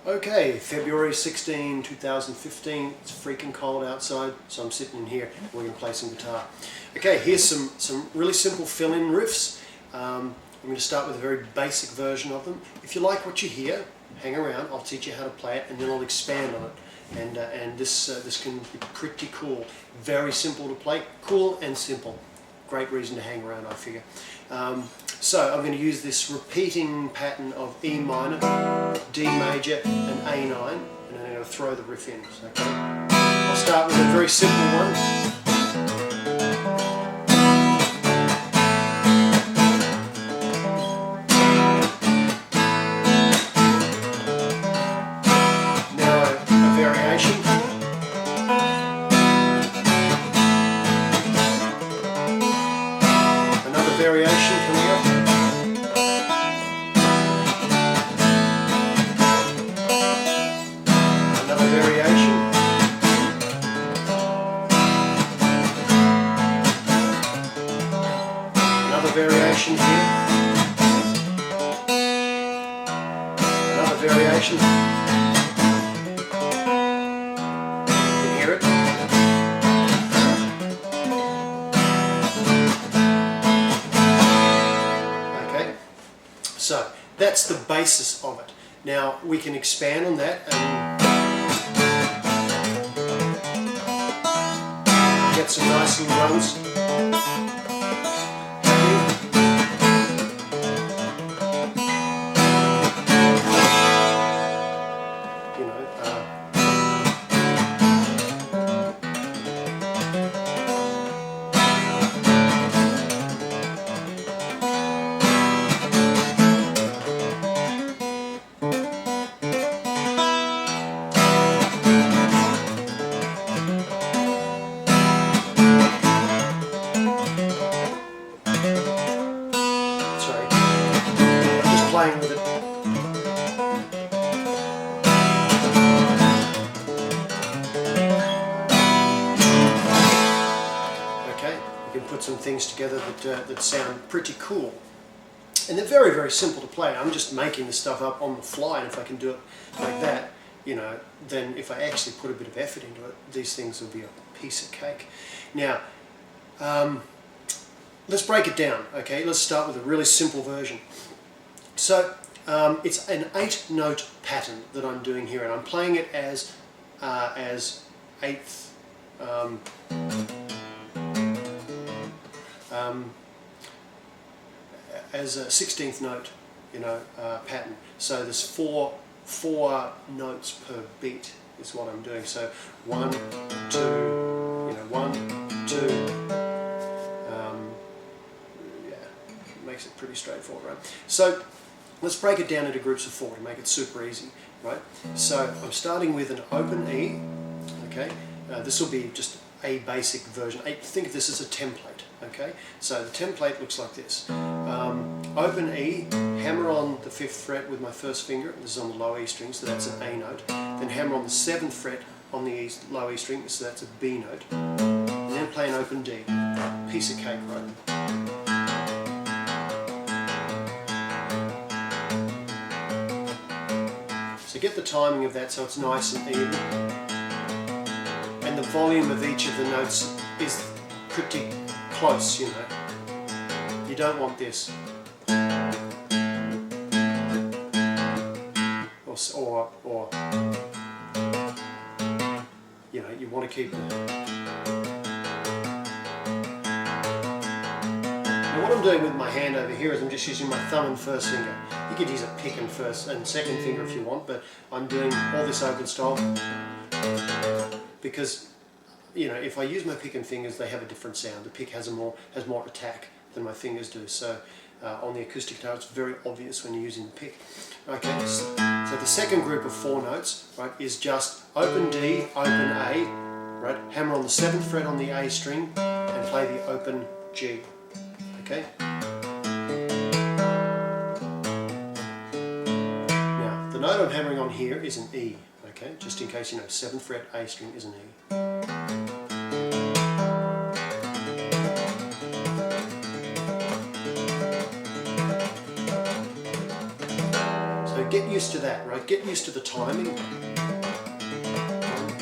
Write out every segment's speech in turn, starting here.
Okay, February 16, 2015, it's freaking cold outside, so I'm sitting in here and we're going to play some guitar. Okay, here's some really simple fill-in riffs. I'm going to start with a very basic version of them. If you like what you hear, hang around, I'll teach you how to play it and then I'll expand on it. And this can be pretty cool. Very simple to play, cool and simple. Great reason to hang around, I figure. So I'm going to use this repeating pattern of E minor, D major and A9, and I'm going to throw the riff in. So, okay. I'll start with a very simple one. Variation coming up. Another variation. Another variation here. Another variation. You can hear it. So that's the basis of it. Now we can expand on that and get some nice little runs. You know, playing with it. Okay, you can put some things together that sound pretty cool. And they're very, very simple to play. I'm just making this stuff up on the fly, and if I can do it like that, you know, then if I actually put a bit of effort into it, these things will be a piece of cake. Now, let's break it down, okay? Let's start with a really simple version. So it's an 8-note pattern that I'm doing here, and I'm playing it as eighth, as a 16th note, you know, pattern. So there's four notes per beat is what I'm doing. So 1, 2, you know, 1, 2. Yeah, makes it pretty straightforward, right? So let's break it down into groups of 4 to make it super easy, right? So I'm starting with an open E, okay? This will be just a basic version. Think of this as a template, okay? So the template looks like this. Open E, hammer on the 5th fret with my first finger, this is on the low E string, so that's an A note. Then hammer on the 7th fret on the low E string, so that's a B note. And then play an open D, piece of cake, right? So get the timing of that so it's nice and even. And the volume of each of the notes is pretty close, you know. You don't want this. Or you know, you want to keep it. Now what I'm doing with my hand over here is I'm just using my thumb and first finger. You could use a pick and first and second finger if you want, but I'm doing all this open style because, you know, if I use my pick and fingers, they have a different sound. The pick has more attack than my fingers do. So on the acoustic guitar, it's very obvious when you're using the pick. Okay, so the second group of 4 notes, right, is just open D, open A, right, hammer on the 7th fret on the A string, and play the open G. Okay. Now the note I'm hammering on here is an E. Okay, just in case you know, 7th fret A string is an E. get used to that, right? Get used to the timing. 1,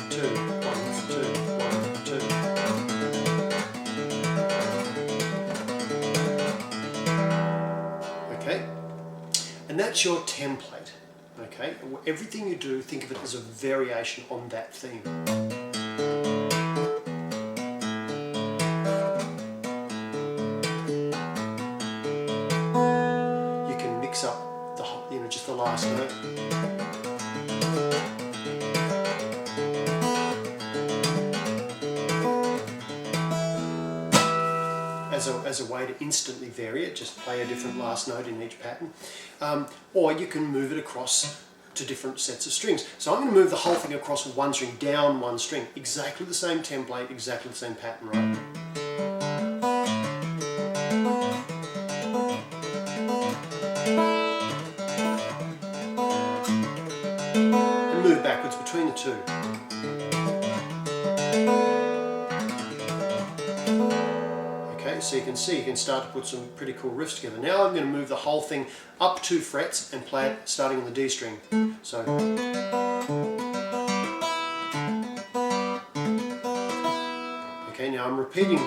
2, 1, 2, 1, 2. Okay, and that's your template. Okay, everything you do, think of it as a variation on that theme. You can mix up the, just the last note. As a way to instantly vary it, just play a different last note in each pattern. Or you can move it across to different sets of strings. So I'm going to move the whole thing across with one string, down one string. Exactly the same template, exactly the same pattern, right? And move backwards between the two. So you can see, you can start to put some pretty cool riffs together. Now I'm going to move the whole thing up 2 frets and play it starting on the D string. So, okay, now I'm repeating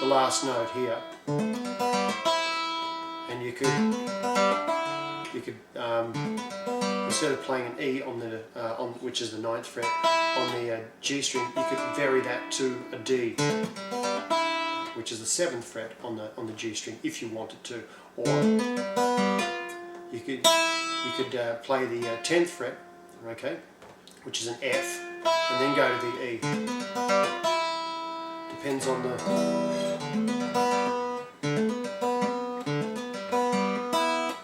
the last note here, and you could instead of playing an E on the which is the 9th fret on the G string, you could vary that to a D, which is the 7th fret on the G string, if you wanted to, or you could play the 10th fret, okay, which is an F, and then go to the E. Depends on the.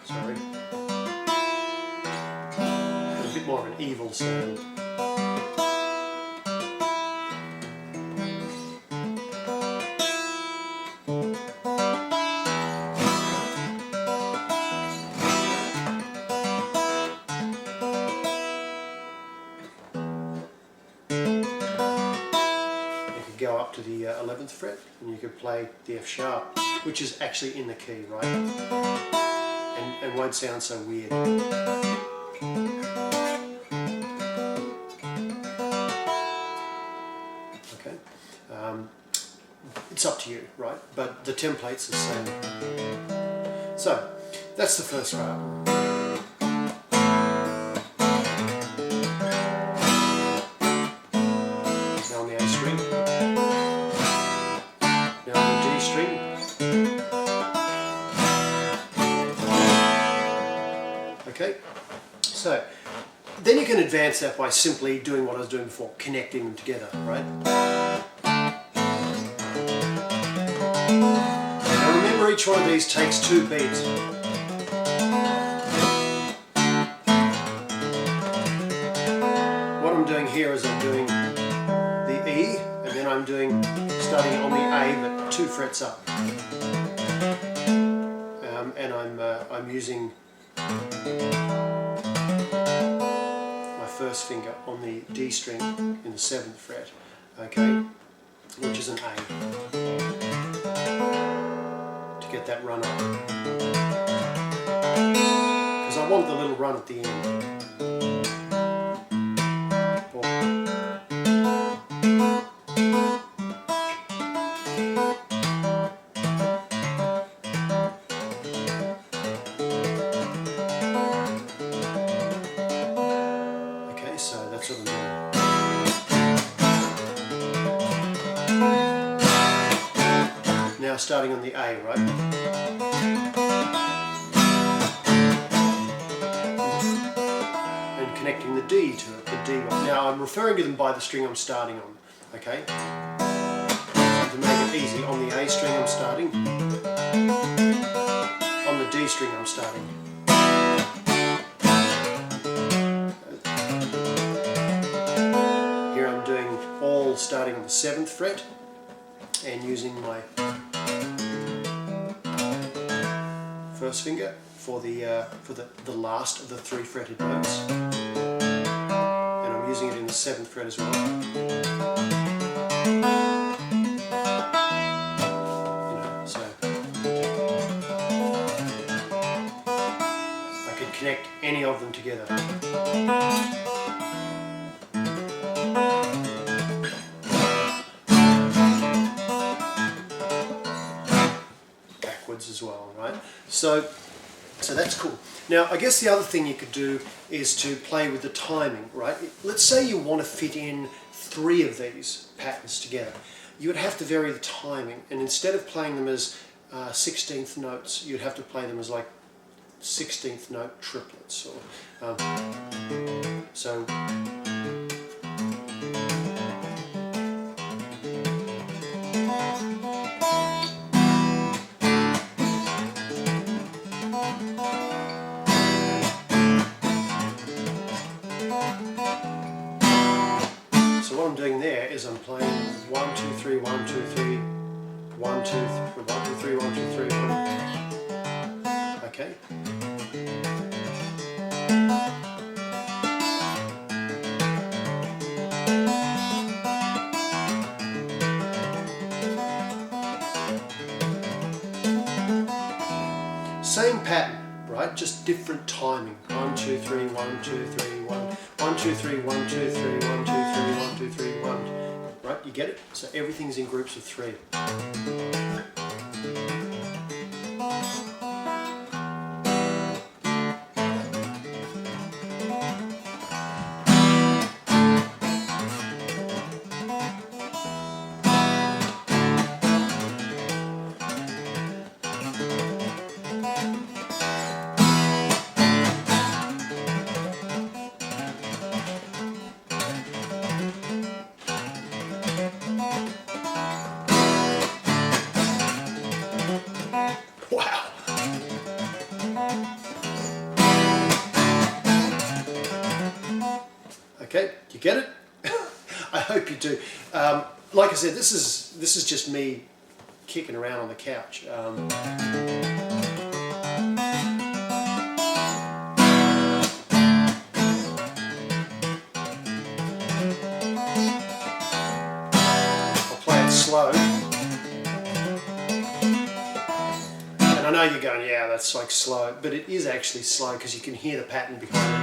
Sorry, a bit more of an evil sound. Go up to the 11th fret and you could play the F sharp, which is actually in the key, right? And won't sound so weird. Okay, it's up to you, right? But the template's the same. So that's the first part. Okay, so then you can advance that by simply doing what I was doing before, connecting them together, right? Now remember, each one of these takes 2 beats. What I'm doing here is I'm doing the E, and then I'm doing, starting on the A, but 2 frets up. And I'm using my first finger on the D string in the 7th fret, okay, which is an A, to get that run up, because I want the little run at the end. So that's what I'm doing. Now starting on the A, right? And connecting the D to it, the D one. Now I'm referring to them by the string I'm starting on, okay? So to make it easy, on the A string I'm starting, on the D string I'm starting. Starting on the 7th fret and using my first finger for the last of the 3 fretted notes, and I'm using it in the 7th fret as well. So I could connect any of them together. Backwards as well, right? So that's cool. Now, I guess the other thing you could do is to play with the timing, right? Let's say you want to fit in 3 of these patterns together. You would have to vary the timing, and instead of playing them as 16th notes, you'd have to play them as like 16th note triplets. Or, so. So what I'm doing there is I'm playing 1, 2, 3, 1, 2, 3, 1, 2, 3, 1, 2, 3, 1, 2, 3, 1. Okay. Same pattern, right? Just different timing. 1, 2, 3, 1, 2, 3, 1. 1, 2, 3, 1, 2, 3, 1, 2, 3, 1, 2, 3, 1. Right, you get it? So everything's in groups of 3. Wow. Okay, you get it? I hope you do. Like I said, this is just me kicking around on the couch. I'll play it slow. I know you're going, yeah, that's like slow, but it is actually slow because you can hear the pattern behind it.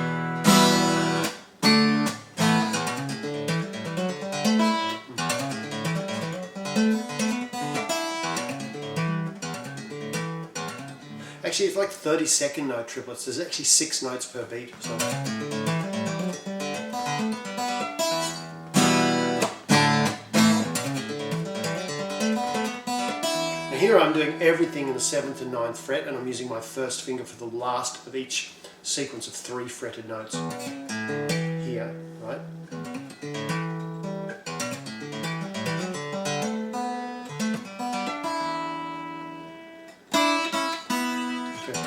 Actually, it's like 30-second note triplets. There's actually 6 notes per beat. So. Here I'm doing everything in the 7th and 9th fret, and I'm using my first finger for the last of each sequence of 3 fretted notes. Here, right? Okay.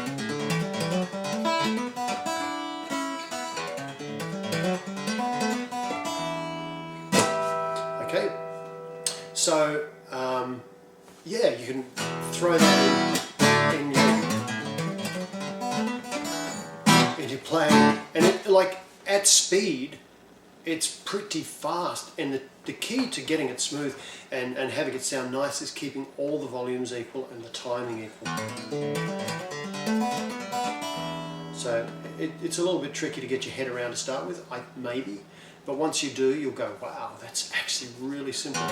Okay. So, yeah, you can throw that in your playing, and it, like at speed, it's pretty fast. And the key to getting it smooth and having it sound nice is keeping all the volumes equal and the timing equal. So it's a little bit tricky to get your head around to start with, maybe, but once you do, you'll go, wow, that's actually really simple.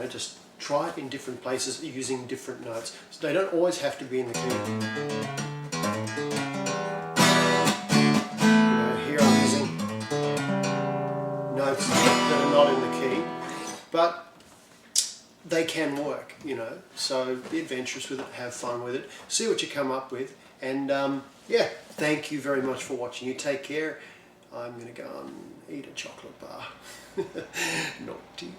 Just try it in different places using different notes. So they don't always have to be in the key. Here I'm using notes that are not in the key, but they can work, So be adventurous with it, have fun with it, see what you come up with, and yeah, thank you very much for watching. You take care. I'm going to go and eat a chocolate bar. Naughty.